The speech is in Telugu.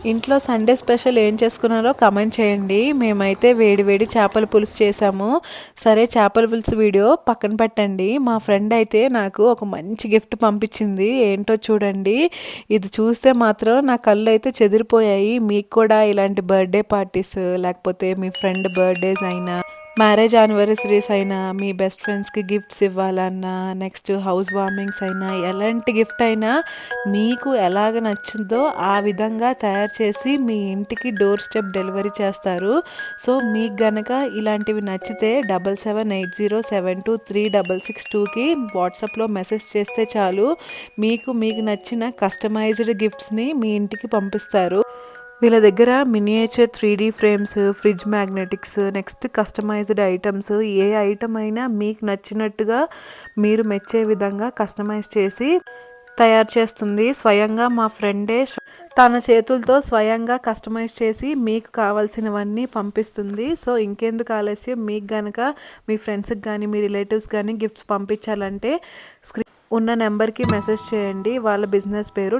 ఇంట్లో సండే స్పెషల్ ఏం చేసుకున్నారో కమెంట్ చేయండి. మేమైతే వేడి వేడి చేపల పులుసు చేసాము. సరే, చేపల పులుసు వీడియో పక్కన పెట్టండి. మా ఫ్రెండ్ అయితే నాకు ఒక మంచి గిఫ్ట్ పంపించింది. ఏంటో చూడండి. ఇది చూస్తే మాత్రం నా కళ్ళు అయితే చెదిరిపోయాయి. మీకు కూడా ఇలాంటి బర్త్డే పార్టీస్ లేకపోతే మీ ఫ్రెండ్ బర్త్డేస్ అయినా, మ్యారేజ్ యానివర్సరీస్ అయినా, మీ బెస్ట్ ఫ్రెండ్స్కి గిఫ్ట్స్ ఇవ్వాలన్నా, నెక్స్ట్ హౌస్ వార్మింగ్స్ అయినా, ఎలాంటి గిఫ్ట్ అయినా మీకు ఎలాగ నచ్చిందో ఆ విధంగా తయారు చేసి మీ ఇంటికి డోర్ స్టెప్ డెలివరీ చేస్తారు. సో మీకు గనక ఇలాంటివి నచ్చితే 7780723662కి వాట్సాప్లో మెసేజ్ చేస్తే చాలు, మీకు నచ్చిన కస్టమైజ్డ్ గిఫ్ట్స్ని మీ ఇంటికి పంపిస్తారు. వీళ్ళ దగ్గర miniature 3D frames, fridge magnetics, next customised items, ఏ ఐటమ్ అయినా మీకు నచ్చినట్టుగా మీరు మెచ్చే విధంగా కస్టమైజ్ చేసి తయారు చేస్తుంది. స్వయంగా మా ఫ్రెండే తన చేతులతో స్వయంగా కస్టమైజ్ చేసి మీకు కావాల్సినవన్నీ పంపిస్తుంది. సో ఇంకెందుకు ఆలస్యం, మీకు గనక మీ ఫ్రెండ్స్కి కానీ మీ రిలేటివ్స్ కానీ గిఫ్ట్స్ పంపించాలంటే ఉన్న నెంబర్కి మెసేజ్ చేయండి. వాళ్ళ బిజినెస్ పేరు